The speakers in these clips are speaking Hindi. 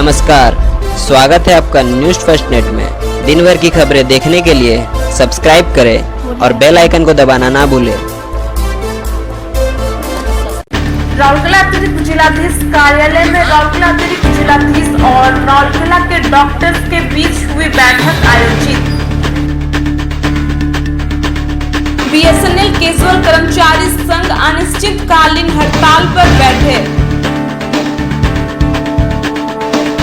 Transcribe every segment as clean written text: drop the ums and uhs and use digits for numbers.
नमस्कार, स्वागत है आपका न्यूज़ फर्स्ट नेट में। दिन भर की खबरें देखने के लिए सब्सक्राइब करें और बेल आइकन को दबाना ना भूलें। राउरकेला अतिरिक्त जिलाधीश कार्यालय में राउरकेला अतिरिक्त जिलाधीश और राउरकेला के डॉक्टर्स के बीच हुई बैठक आयोजित। बीएसएनएल कैजुअल कर्मचारी संघ अनिश्चितकालीन हड़ताल पर बैठे।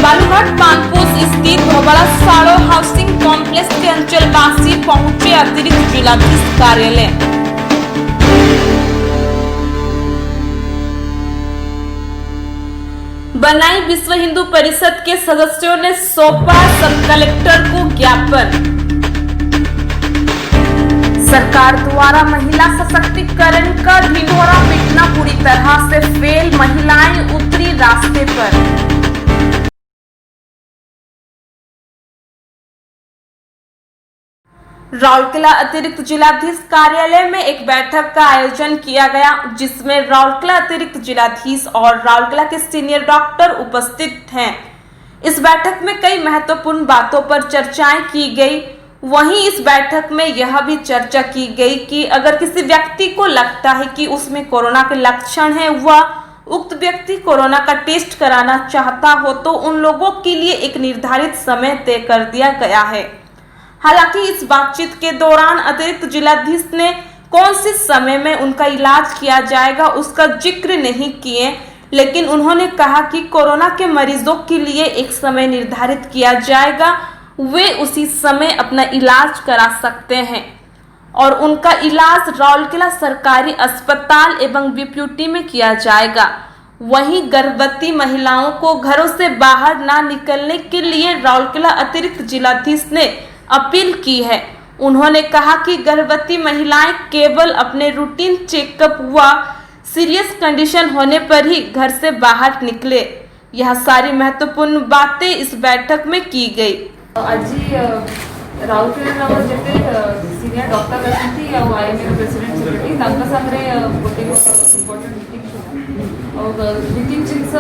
बालूघाट पानपोस स्थित भोबड़ा साड़ो हाउसिंग कॉम्प्लेक्स के अंचलवासी पहुंचे अतिरिक्त जिलाधीश कार्यालय। बनाई विश्व हिंदू परिषद के सदस्यों ने सौंपा सब कलेक्टर को ज्ञापन। सरकार द्वारा महिला सशक्तिकरण का ढिंढोरा पीटना पूरी तरह से फेल, महिलाएं उतरी रास्ते पर। राउरकेला अतिरिक्त जिलाधीश कार्यालय में एक बैठक का आयोजन किया गया, जिसमें राउरकेला अतिरिक्त जिलाधीश और राउरकेला के सीनियर डॉक्टर उपस्थित हैं। इस बैठक में कई महत्वपूर्ण बातों पर चर्चाएं की गई। वहीं इस बैठक में यह भी चर्चा की गई कि अगर किसी व्यक्ति को लगता है कि उसमें कोरोना के लक्षण है, वह उक्त व्यक्ति कोरोना का टेस्ट कराना चाहता हो तो उन लोगों के लिए एक निर्धारित समय तय कर दिया गया है। हालांकि इस बातचीत के दौरान अतिरिक्त जिलाधीश ने कौन से समय में उनका इलाज किया जाएगा उसका जिक्र नहीं किए, लेकिन उन्होंने कहा कि कोरोना के मरीजों के लिए एक समय निर्धारित किया जाएगा, वे उसी समय अपना इलाज करा सकते हैं और उनका इलाज राउरकेला सरकारी अस्पताल एवं बीपीयूटी में किया जाएगा। वहीं गर्भवती महिलाओं को घरों से बाहर ना निकलने के लिए राउरकेला अतिरिक्त जिलाधीश ने अपील की है। उन्होंने कहा कि गर्भवती महिलाएं केवल अपने रूटीन चेकअप व सीरियस कंडीशन होने पर ही घर से बाहर निकले। यह सारी महत्वपूर्ण बातें इस बैठक में की गई। आज राउरकेला जिते सीनियर डॉक्टर अच्छी आईएमए प्रेसिडेंट सेक्रेटरी सामने गोटे इम्पोर्टेंट मीटिंग और मीटिंग जिनस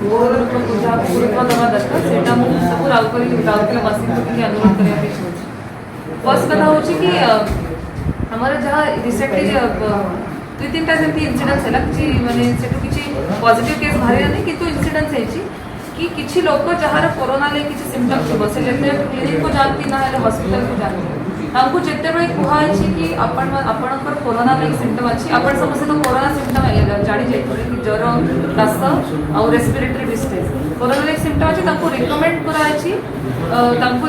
गुरुत्व देवा दरकार से सब राउरकेलावासी को अनुरोध करने फर्स्ट कथा हूँ कि आमर जहाँ रिसेंटली दुई तीन सेमती इनसीडेंस है कि माने किसी पॉजिटिव केस बाहर नहीं कि इनसीडेंस है कि किसी लोग जहाँ कोरोना ले किसी सिम्पटम थो से क्लिनिक को जानती ना हॉस्पिटल को जानती हमको जिते बड़े कहुई कि आपणकर कोरोना लाइक सिम्पटम अच्छी आप समस्त तो कोरोना सिम्पटम जानी जाइए कि ज्वर काश आउ respiratory distress corona like symptom अच्छी रिकमेंड कराई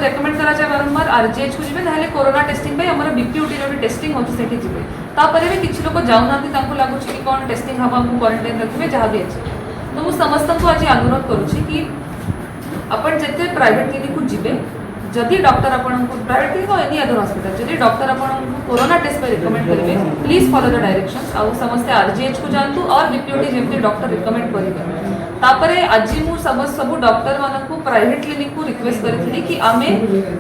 रेकमेंड करा बारंबार आरजीएच को जी ना कोरोना टेस्टिंग आम बीपीयूटी भी टेस्टिंग होती जी तापर भी किसी लोग जाऊना लगुच कि कौन टेस्टिंग हम आमको क्वारंटाइन रखिए जहाँ भी अच्छे तो मुझे समस्त को आज अनुरोध करुँची कि आपण जिते प्राइवेट क्लिनिक को जीवे जदि डॉक्टर आपन प्राइवेट क्लिनिक और एनी अदर हॉस्पिटल जदि डॉक्टर आपन कोरोना टेस्ट पे रिकमेंड करेंगे प्लीज फॉलो द डायरेक्शंस आउ समस्त आरजीएच को जानतु और बीपीयूटी जेमती डॉक्टर रिकमेंड करेंगे तापरे आज मु सब डॉक्टर मानन को प्राइवेट क्लिनिक को रिक्वेस्ट करथि कि आमे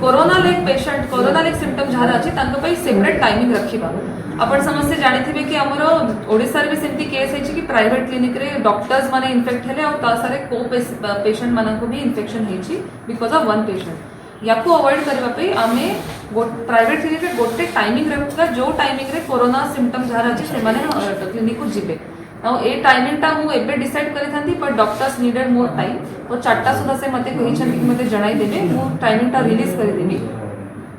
corona like patient corona like symptom जहाँ अच्छे तांको पई सेपरेट टाइमिंग रखिबा आपण समस्ते जानिथिबे कि हमर ओडिसा रे भी सेमती केस है कि प्राइवेट क्लिनिक रे डॉक्टर्स माने इन्फेक्ट हेले और ता सारे को पेशेंट मानन को भी इन्फेक्शन हेछि बिकॉज ऑफ वन पेशेंट याको अवॉइड करबा पे आमे प्राइवेट क्लिनिक रे गोटे टाइमिंग रखुगा जो टाइमिंग रे कोरोना सिम्पटम जहाँ अच्छे से माने क्लिनिक को जिबे ए टाइमिंग टा मु एबे डिसाइड करि थांती पर डॉक्टर्स नीडेड मोर टाइम तो 4टा सुधा से मते कहिछन कि मते जणाई देबे मु टाइमिंग टा रिलीज करि देबी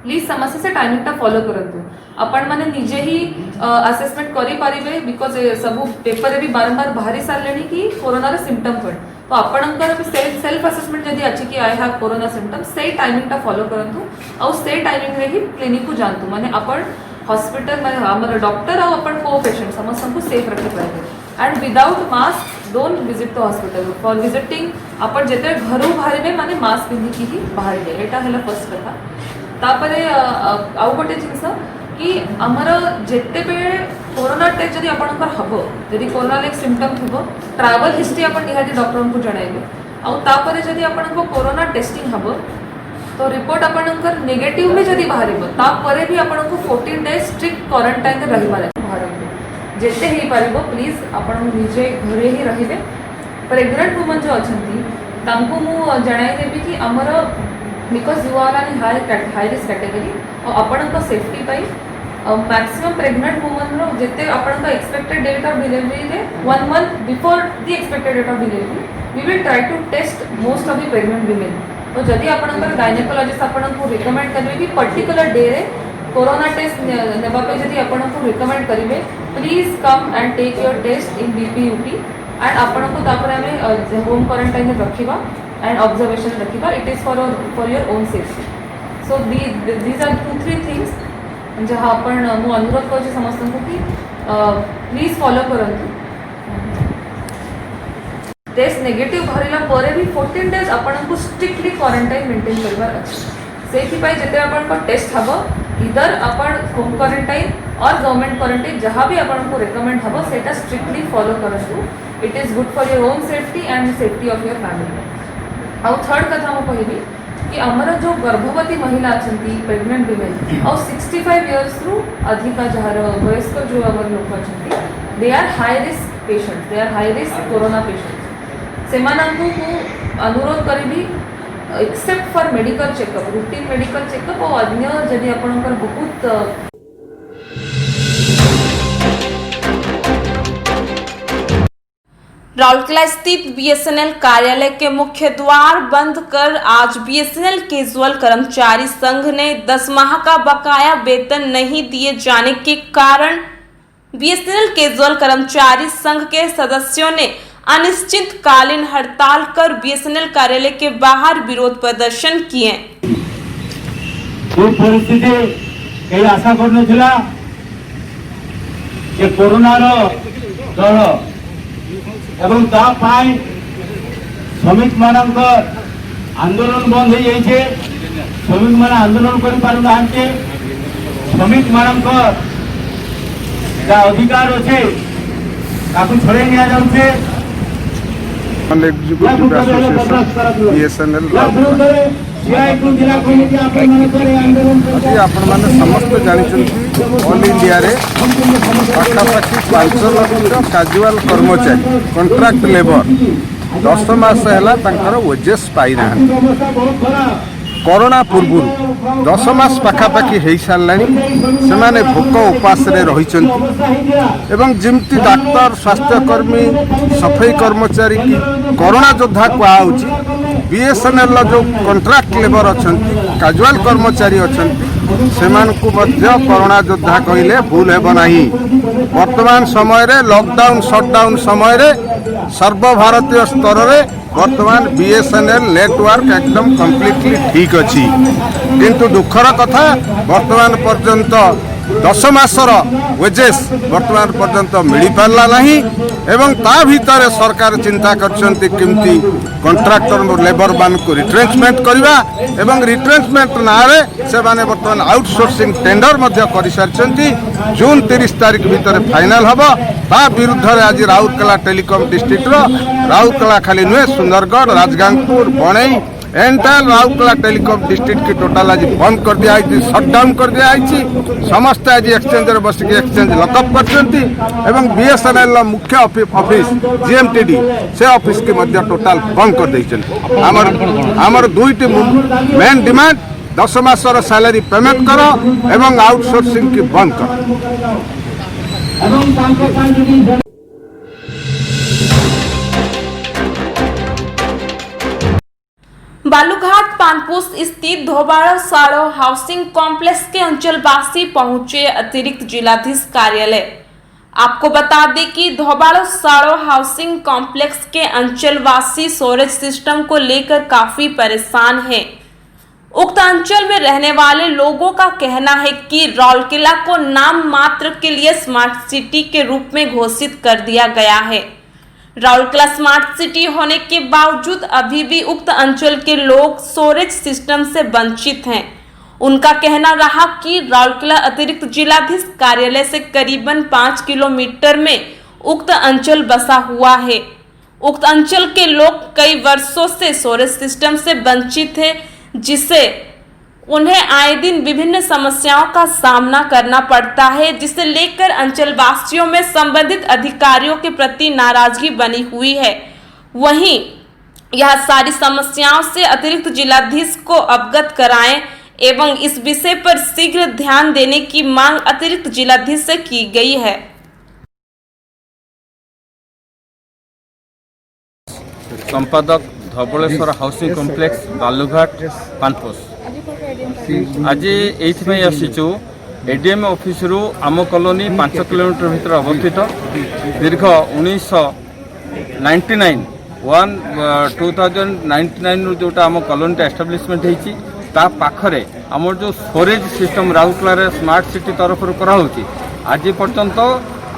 प्लीज समस्या से टाइमिंग टा फॉलो करतु आपण माने निजे ही असेसमेंट करि पारिबे बिकॉज सब पेपर रे भी बारंबार बाहरी सारलेनी कि कोरोना रे सिम्पटम पण तो आपणकर भी सेल्फ असेसमेंट जदि अछि कि आई हैव कोरोना सिम्पटम से टाइमिंग टा फॉलो करतु और से टाइमिंग रे ही क्लिनिक को जानतु माने आपण हॉस्पिटल माने हमर डॉक्टर और अपन को पेशेंट समस्त को सेफ रखि पाए and without mask don't visit the hospital for visiting अपन जेते घरू बाहर माने मास्क पिंधिकी ही बाहर एटा हैला फर्स्ट कथा तापरे आउ गोटे जिनस कि आमर जेते बेले कोरोना टेस्ट जदि आपनकर हबो जदि कोरोना लाइक सिम्पटम थिबो ट्रैवल हिस्ट्री अपन निहाती डॉक्टर को जणाइबे आउ तापरे जदि आपनको कोरोना टेस्टिंग हबो तो रिपोर्ट आपनकर नेगेटिव में जदि बाहरिबो तापरे भी आपनको 14 डेज स्ट्रिक्ट क्वारंटाइन रे रहिबार बाहर जेते ही पारिबो प्लीज आपण निजे घरे ही रहिबे प्रेग्नेंट वुमन जो अछंती तांको मु जणाई देबी कि हमर because you are an high risk category और आपण को सेफ्टी पाई मैक्सिमम प्रेग्नेंट वुमन रो जेते आपण का एक्सपेक्टेड डेट ऑफ डिलीवरी रे 1 month before the expected date of delivery we will try to test most of the pregnant women तो जदि आपण का गायनेकोलॉजिस्ट आपण को रिकमेंड करबे कि पर्टिकुलर डे रे कोरोना टेस्ट नेबा पे जदि आपण को रिकमेंड करिवे please come and take your test in BPUT and आपण को तापर हमें होम क्वारंटाइन रखिबा एंड ऑब्जर्वेशन रखिबा it is for your own safety so these are 2-3 things जहाँ आपण मु अनुरोध कर समस्त को कि प्लीज फॉलो करंतु टेस्ट नेगेटिव भरिला परे भी 14 डेज आपण को स्ट्रिक्टली क्वारंटाइन मेंटेन करबार अछि सेथि पय जते आपण को टेस्ट हबो इधर आपण होम क्वारंटाइन और गवर्नमेंट क्वारंटाइन जहाँ भी आपण को रेकमेंड हबो सेटा स्ट्रिक्टली फॉलो करंतु it is good for your own safety and safety of your family आउ थर्ड कथा मु कहबी कि आमर जो गर्भवती महिला अच्छा प्रेग्नेंट वुमेन और 65 इयर्स रु अधिका जार वयस्क जो आम लोक अच्छा they are high risk patient they are high risk corona patient से अनुरोध करी except for medical checkup routine medical checkup और अन्य जदि आपंकर बहुत राउरकेला स्थित बीएसएनएल कार्यालय के मुख्य द्वार बंद कर आज बीएसएनएल कैजुअल कर्मचारी संघ ने 10 माह का बकाया वेतन नहीं दिए जाने के कारण बीएसएनएल कैजुअल कर्मचारी संघ के सदस्यों ने अनिश्चितकालीन हड़ताल कर बीएसएनएल कार्यालय के बाहर विरोध प्रदर्शन किए। परिस्थिति आशा कर कोरोना दल एवं श्रमिक मान आंदोलन बंद हो जाए श्रमिक मान आंदोलन कर श्रमिक मान अधिकार अच्छे छड़े आपण मैंने समस्त जानते ऑल इंडिया रे पाखापाखि 5 लाख काजुआल कर्मचारी कॉन्ट्रैक्ट लेबर 10 मास है ओजेस पाई ना कोरोना पूर्व 10 मास पाखापाखि हो सारा से भोक उपास रही जमती डाक्तर स्वास्थ्यकर्मी सफाई कर्मचारी की कोरोना योद्धा कहुच्छी बीएसएनएल जो कॉन्ट्रैक्ट लेबर अच्छा काजुआल कर्मचारी अच्छा से कोरोना योद्धा कहले भूल हेब नहीं। वर्तमान समय रे लॉकडाउन शटडाउन समय रे सर्वभारतीय स्तर रे वर्तमान बीएसएनएल नेटवर्क एकदम कम्प्लीटली ठीक अच्छी किंतु दुखर कथा वर्तमान पर्यंत 10 मासर वेजेस वर्तमान पर्यंत मिल पारा नहीं एवं ता भीतर सरकार चिंता करमती कॉन्ट्रैक्टर लेबर मान को रिट्रेंचमेंट करवा एवं रिट्रेंचमेंट ना से माने वर्तमान आउटसोर्सिंग टेंडर कर सारी जून 30 तारीख भीतर फाइनल हम ता विरुद्ध आज राउरकेला टेलीकॉम डिस्ट्रिक्ट राउरकेला खाली नुहे Sundargarh Rajgangpur Banai entire Rourkela telecom district की टोटाल आज बंद कर दिया शटडाउन कर दिया समस्त आज एक्सचेंज बस एक्सचेंज लकअप कर बीएसएनएल मुख्य ऑफिस जीएमटीडी से ऑफिस की मध्य टोटाल बंद कर देइछन। आमर दुईटी मेन डिमांड 10 मासर सैलरी पेमेंट कर एवं आउटसोर्सिंग की बंद कर। बालूघाट पानपोस्ट स्थित धोबाड़ा साड़ो हाउसिंग कॉम्प्लेक्स के अंचलवासी पहुंचे अतिरिक्त जिलाधीश कार्यालय। आपको बता दें कि धोबाड़ा साड़ो हाउसिंग कॉम्प्लेक्स के अंचलवासी स्टोरेज सिस्टम को लेकर काफी परेशान हैं। उक्त अंचल में रहने वाले लोगों का कहना है कि राउरकेला को नाम मात्र के लिए स्मार्ट सिटी के रूप में घोषित कर दिया गया है। राउरकेला स्मार्ट सिटी होने के बावजूद अभी भी उक्त अंचल के लोग स्टोरेज सिस्टम से वंचित हैं। उनका कहना रहा कि राउरकेला अतिरिक्त जिलाधीश कार्यालय से करीबन 5 किलोमीटर में उक्त अंचल बसा हुआ है। उक्त अंचल के लोग कई वर्षों से स्टोरेज सिस्टम से वंचित हैं, जिससे उन्हें आए दिन विभिन्न समस्याओं का सामना करना पड़ता है, जिसे लेकर अंचलवासियों में संबंधित अधिकारियों के प्रति नाराजगी बनी हुई है। वहीं यह सारी समस्याओं से अतिरिक्त जिलाधीश को अवगत कराएं एवं इस विषय पर शीघ्र ध्यान देने की मांग अतिरिक्त जिलाधीश से की गई है। संपादक धबलेश्वर हाउसिंग कॉम्प्लेक्स बालुघाट पानपोस आज ये आसीचु एडीएम ऑफिस रु आम कॉलोनी 5 किलोमीटर भीतर अवस्थित दीर्घ 2099 जोटा आम कॉलोनी एस्टाब्लिशमेंट होती पाखरे आम जो storage system Rourkela smart city तरफ कराऊँगी आज पर्यंत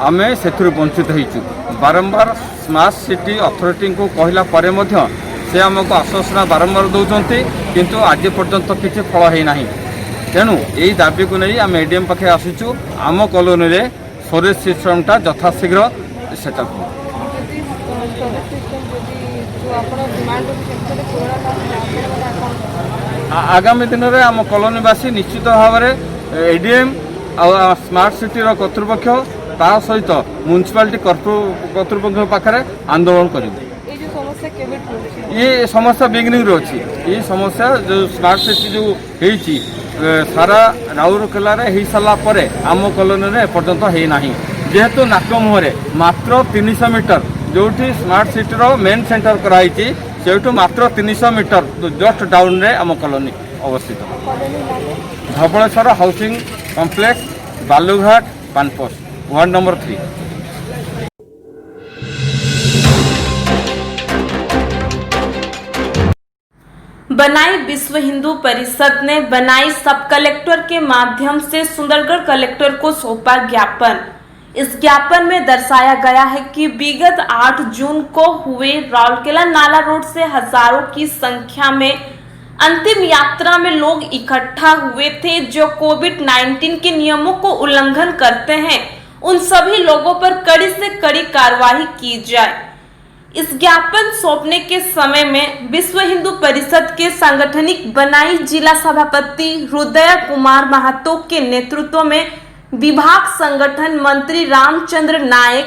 आम से वंचित होइचु। बारंबार स्मार्ट सिटी अथॉरिटी को कहला परे मध्य से आमको आश्वासना बारंबार दौरान किंतु आज पर्यंत किसी फल होना तेणु यही दाबी को नहीं आम एडीएम पाखे आसुचु आम कॉलोनी रे स्टोरेज सिस्टमटा यथाशीघ्र सेटअप हो। आगामी दिन में आम कॉलोनीवासी निश्चित भाव में एडीएम आ स्मार्ट सिटी कर्तृपक्ष ता सहित म्युनिसिपालिटी कर्तृपक्ष पाखे आंदोलन करूँ। ये समस्या बिगिनिंग रे अच्छी ये समस्या जो स्मार्ट सिटी जो होती सारा राउरकेला हो सारा पर आम कॉलोनी में एपर्यंत होना जेहेतु नाक मुहरे मात्र 300 मीटर जो स्मार्ट सिटी मेन सेंटर कराई से मात्र 300 मीटर जस्ट डाउन रे आम कॉलोनी अवस्थित Dhabaleswar housing complex Balughat Panposh ward number 3। Banai विश्व हिंदू परिषद ने बनाई सब कलेक्टर के माध्यम से सुंदरगढ़ कलेक्टर को सौंपा ज्ञापन। इस ज्ञापन में दर्शाया गया है कि विगत 8 जून को हुए राउरकेला नाला रोड से हजारों की संख्या में अंतिम यात्रा में लोग इकट्ठा हुए थे जो कोविड-19 के नियमों को उल्लंघन करते हैं उन सभी लोगों पर कड़ी से कड़ी कार्रवाई की जाए। इस ज्ञापन सौंपने के समय में विश्व हिंदू परिषद के सांगठनिक बनाई जिला सभापति हृदय कुमार महातो के नेतृत्व में विभाग संगठन मंत्री रामचंद्र नायक,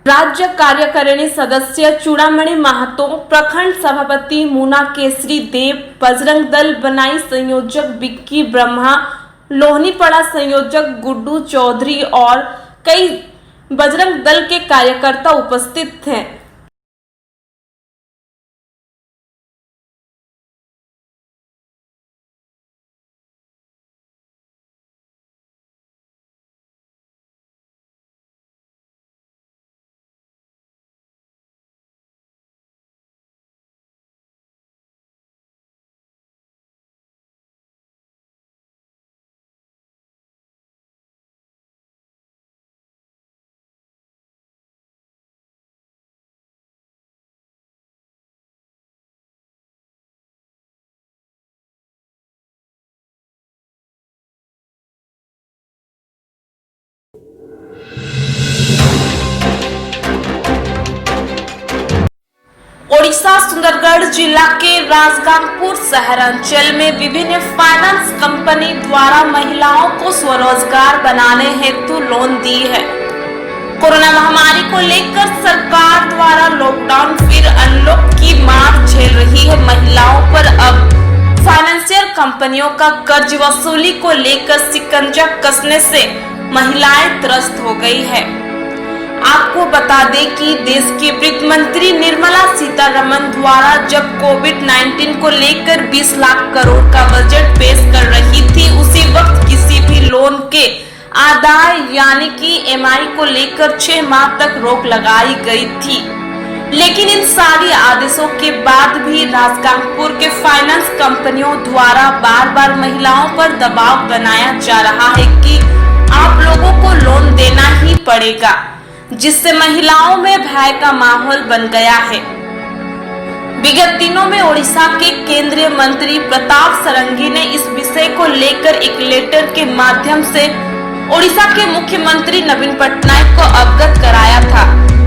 राज्य कार्यकारिणी सदस्य चूड़ामणि महातो, प्रखंड सभापति मुना केसरी देव, बजरंग दल बनाई संयोजक बिक्की ब्रह्मा, लोहनीपड़ा संयोजक गुड्डू चौधरी और कई बजरंग दल के कार्यकर्ता उपस्थित थे। ओडिशा सुंदरगढ़ जिला के राजगांगपुर शहर अंचल में विभिन्न फाइनेंस कंपनी द्वारा महिलाओं को स्वरोजगार बनाने हेतु लोन दी है। कोरोना महामारी को लेकर सरकार द्वारा लॉकडाउन फिर अनलॉक की मार झेल रही है। महिलाओं पर अब फाइनेंशियल कंपनियों का कर्ज वसूली को लेकर शिकंजा कसने से महिलाएं त्रस्त हो गई है। आपको बता दें कि देश की वित्त मंत्री निर्मला सीतारमण द्वारा जब कोविड-19 को लेकर 20 लाख करोड़ का बजट पेश कर रही थी उसी वक्त किसी भी लोन के आदाय यानी कि EMI को लेकर 6 माह तक रोक लगाई गई थी। लेकिन इन सारी आदेशों के बाद भी राजगांगपुर के फाइनेंस कंपनियों द्वारा बार बार महिलाओं पर दबाव बनाया जा रहा है कि आप लोगों को लोन देना ही पड़ेगा, जिससे महिलाओं में भय का माहौल बन गया है। विगत दिनों में ओडिशा के केंद्रीय मंत्री प्रताप सरंगी ने इस विषय को लेकर एक लेटर के माध्यम से ओडिशा के मुख्यमंत्री नवीन पटनायक को अवगत कराया था,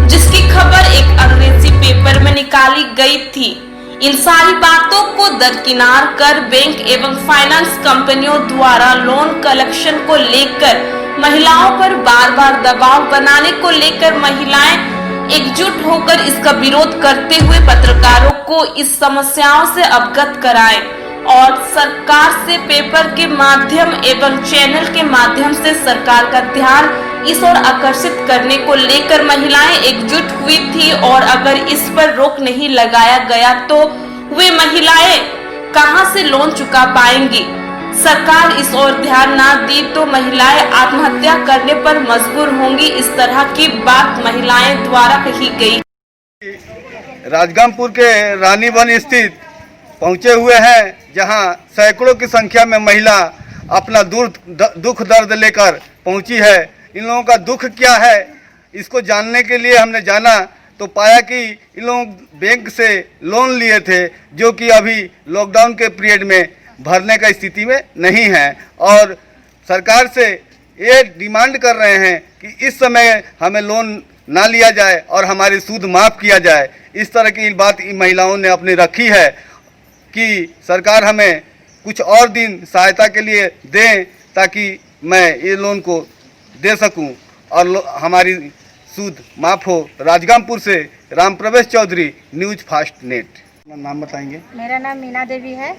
जिसकी खबर एक अंग्रेजी पेपर में निकाली गई थी। इन सारी बातों को दरकिनार कर बैंक एवं फाइनेंस कंपनियों द्वारा लोन कलेक्शन को लेकर महिलाओं पर बार बार दबाव बनाने को लेकर महिलाएं एकजुट होकर इसका विरोध करते हुए पत्रकारों को इस समस्याओं से अवगत कराएं और सरकार से पेपर के माध्यम एवं चैनल के माध्यम से सरकार का ध्यान इस ओर आकर्षित करने को लेकर महिलाएं एकजुट हुई थी। और अगर इस पर रोक नहीं लगाया गया तो वे महिलाएं कहां से लोन चुका पाएंगी। सरकार इस ओर ध्यान ना दी तो महिलाएं आत्महत्या करने पर मजबूर होंगी। इस तरह की बात महिलाएं द्वारा कही गई। राजगामपुर के रानीवन स्थित पहुंचे हुए हैं, जहां सैकड़ों की संख्या में महिला अपना दुख दर्द लेकर पहुंची है। इन लोगों का दुख क्या है, इसको जानने के लिए हमने जाना तो पाया कि इन लोग बैंक से लोन लिए थे, जो कि अभी लॉकडाउन के पीरियड में भरने का स्थिति में नहीं है। और सरकार से ये डिमांड कर रहे हैं कि इस समय हमें लोन ना लिया जाए और हमारी सूद माफ़ किया जाए। इस तरह की बात इन महिलाओं ने अपनी रखी है कि सरकार हमें कुछ और दिन सहायता के लिए दें, ताकि मैं ये लोन को दे सकूं और हमारी सूद माफ़ हो। राजगामपुर से राम प्रवेश चौधरी, न्यूज़ फास्ट नेट। नाम बताएंगे? मेरा नाम मीना देवी है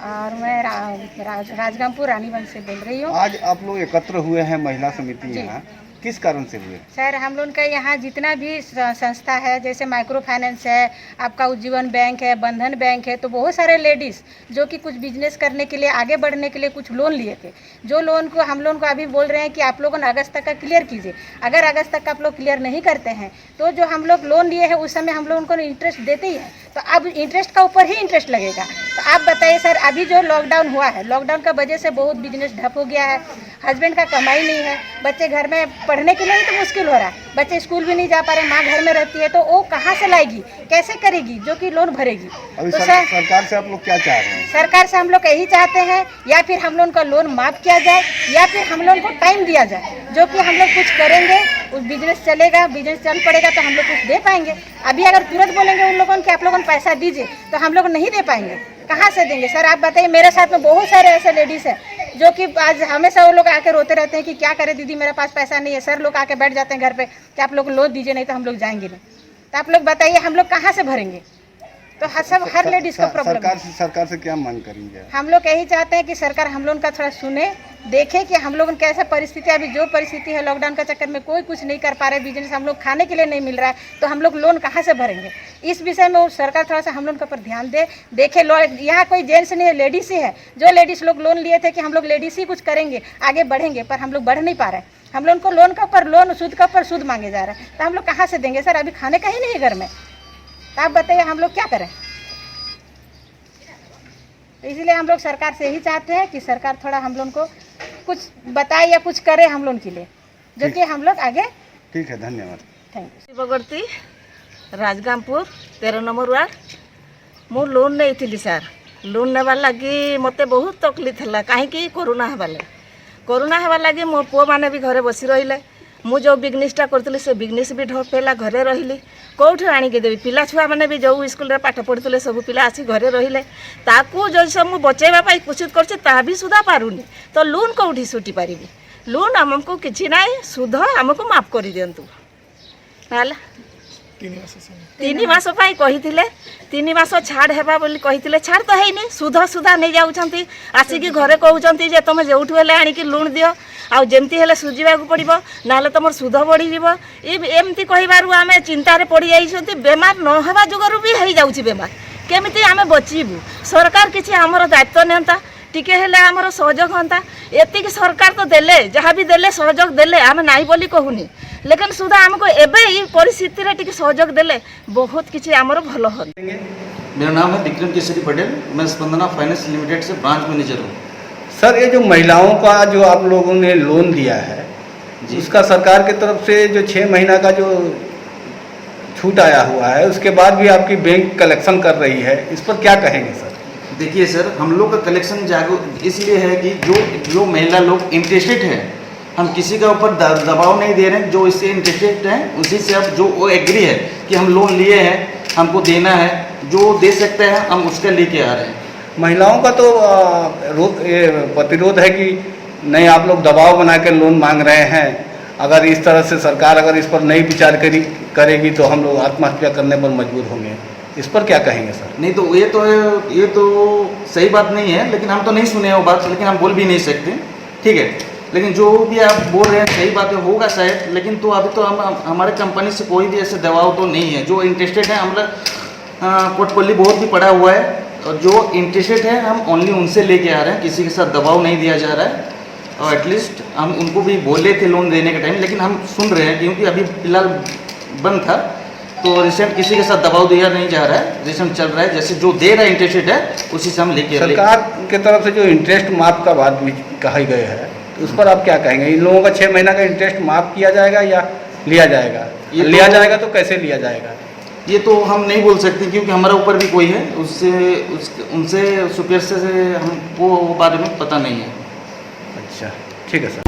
और मैं राजगामपुर रानीवन से बोल रही हूँ। आज आप लोग एकत्र हुए हैं महिला समिति यहाँ, किस कारण से हुए? सर, हम लोग का यहाँ जितना भी संस्था है, जैसे माइक्रो फाइनेंस है, आपका उज्जीवन बैंक है, बंधन बैंक है, तो बहुत सारे लेडीज़ जो कि कुछ बिजनेस करने के लिए, आगे बढ़ने के लिए कुछ लोन लिए थे, जो लोन को हम लोगों को अभी बोल रहे हैं कि आप लोगों ने अगस्त तक का क्लियर कीजिए। अगर अगस्त तक का आप लोग क्लियर नहीं करते हैं तो जो हम लोग लोन लिए हैं उस समय हम लोग उनको इंटरेस्ट देते ही हैं, तो अब इंटरेस्ट का ऊपर ही इंटरेस्ट लगेगा। तो आप बताइए सर, अभी जो लॉकडाउन हुआ है, लॉकडाउन का वजह से बहुत बिजनेस ठप हो गया है, हस्बैंड का कमाई नहीं है, बच्चे घर में पढ़ने के लिए ही तो मुश्किल हो रहा है, बच्चे स्कूल भी नहीं जा पा रहे, माँ घर में रहती है, तो वो कहाँ से लाएगी, कैसे करेगी, जो कि लोन भरेगी। अभी तो सरकार से आप लोग क्या चाह रहे हैं? सरकार से हम लोग यही चाहते हैं, या फिर हम लोग का लोन माफ़ किया जाए, या फिर हम लोग को टाइम दिया जाए, जो कि हम लोग कुछ करेंगे, उस बिजनेस चलेगा, बिजनेस चल पड़ेगा तो हम लोग कुछ दे पाएंगे। अभी अगर तुरंत बोलेंगे उन लोगों को आप लोगों ने पैसा दीजिए, तो हम लोग नहीं दे पाएंगे, कहाँ से देंगे सर? आप बताइए। मेरे साथ में बहुत सारे ऐसे लेडीज़ हैं जो कि आज हमेशा वो लोग आके रोते रहते हैं कि क्या करें दीदी, मेरे पास पैसा नहीं है। सर लोग आके बैठ जाते हैं घर पे कि आप लोग लोन दीजिए, नहीं तो हम लोग जाएंगे नहीं। तो आप लोग बताइए हम लोग कहाँ से भरेंगे? तो हर लेडीज़ का प्रॉब्लम है। सरकार से क्या मांग करेंगे? हम लोग यही चाहते हैं कि सरकार हम लोगों का थोड़ा सुने, देखे कि हम लोगों कैसा परिस्थिति, अभी जो परिस्थिति है लॉकडाउन का चक्कर में कोई कुछ नहीं कर पा रहे, बिजनेस हम लोग खाने के लिए नहीं मिल रहा है, तो हम लोग लोन कहाँ से भरेंगे? इस विषय में सरकार थोड़ा सा हम लोग के ऊपर ध्यान दे, देखे। यहाँ कोई जेंट्स नहीं है, लेडीज़ ही है। जो लेडीज़ लोग लोन लिए थे कि हम लोग लेडीज़ ही कुछ करेंगे, आगे बढ़ेंगे, पर हम लोग बढ़ नहीं पा रहे हैं। हम लोग को लोन का ऊपर लोन, सूद का ऊपर सूद मांगे जा रहे हैं, तो हम लोग कहाँ से देंगे सर? अभी खाने का ही नहीं है घर में, तो आप बताइए हम लोग क्या करें? इसलिए हम लोग सरकार से यही चाहते हैं कि सरकार थोड़ा हम लोग को कुछ बताए या कुछ करे हम लोग के लिए, जो कि हम लोग आगे। ठीक है, धन्यवाद। Thank you. बगड़ती राजगामपुर 13 नंबर वार्ड। मु लोन नहीं थी सर। लोन नेबार लगी मते बहुत तकलीफ है, कहीं कोरोना हेबार लगी मो पुआ मैंने भी घरे बसी रही। मु जो बिजनेसटा करी से बिजनेस भी ढप पेला, घरे रही कौटी आणिकी देवी। पिला छुआ मैंने भी जो स्कूल पाठ पढ़ुले सब पिला आसी घरे रहिले, ताकू जो सब मुझे बचेवा कोशिश कर सुधा पारुनी, तो लोन कौटी सुटी पारि? लोन आमको किसी ना, सुध आमको माफ कर दिंतु। 3 मास कही 3 मास छाड़ हेबा बोली कही, छाड़ तो है सुध सुधा नहीं जाऊँच, आसिकी घरे कहते जे तुम जो आणिकी लोन दियो, आउ जमती हेले सुझा पड़ो ना तुम सुध बढ़ी एमती कहबारू आम चिंतार पड़ जाइए। बेमार न होगा जुगरू भी हो जाऊँच बेमार, केमिति आम बचीबू? सरकार किसी आमर दायित्व नियंता, टिके हेले आमर सहयोग होता। एतिक सरकार तो देले, जहाँ भी देले सहयोग देले, आम नाई बोली कहूनी, लेकिन सुधा आमको एवं परिस्थिति टिके सहयोग देले बहुत किसी आमर भल हो। मेरा नाम है विक्रम केसरी पटेल, मैं स्पंदना फाइनेंस लिमिटेड से ब्रांच मैनेजर हूँ। सर, ये जो महिलाओं का जो आप लोगों ने लोन दिया है, उसका सरकार की तरफ से जो 6 महीना का जो छूट आया हुआ है, उसके बाद भी आपकी बैंक कलेक्शन कर रही है, इस पर क्या कहेंगे सर? देखिए सर, हम लोग का कलेक्शन इसलिए है कि जो महिला लोग इंटरेस्टेड है, हम किसी का ऊपर दबाव नहीं दे रहे हैं। जो इससे इंटरेस्टेड हैं उसी से अब जो वो एग्री है कि हम लोन लिए हैं, हमको देना है, जो दे सकते हैं हम उसका लेके आ रहे हैं। महिलाओं का तो प्रतिरोध है कि नहीं, आप लोग दबाव बना के लोन मांग रहे हैं, अगर इस तरह से सरकार अगर इस पर नहीं विचार करेगी तो हम लोग आत्महत्या करने पर मजबूर होंगे। इस पर क्या कहेंगे सर? नहीं तो ये तो सही बात नहीं है, लेकिन हम तो नहीं सुने वो बात, लेकिन हम बोल भी नहीं सकते, ठीक है। लेकिन जो भी आप बोल रहे हैं सही बात है, होगा शायद, लेकिन तो अभी तो हम हमारे कंपनी से कोई भी ऐसे दबाव तो नहीं है। जो इंटरेस्टेड है, हम लोग पोर्टफोलियो बहुत भी पड़ा हुआ है, और जो इंटरेस्टेड है हम ओनली उनसे लेके आ रहे हैं, किसी के साथ दबाव नहीं दिया जा रहा है। और एटलीस्ट हम उनको भी बोले थे लोन देने के टाइम, लेकिन हम सुन रहे हैं क्योंकि अभी फिलहाल बंद था, तो रिसेंट किसी के साथ दबाव दिया नहीं जा रहा है, रिसेंट चल रहा है, जैसे जो दे रहा है इंटरेस्टेड है उसी से हम लेके। सरकार के तरफ से जो इंटरेस्ट माफ का बात भी कही गई है, उस पर आप क्या कहेंगे? इन लोगों का 6 महीना का इंटरेस्ट माफ किया जाएगा या लिया जाएगा? लिया जाएगा तो कैसे लिया जाएगा? ये तो हम नहीं बोल सकते, क्योंकि हमारा ऊपर भी कोई है, उनसे सुपेरियर से हमको वो बारे में पता नहीं है। अच्छा, ठीक है सर।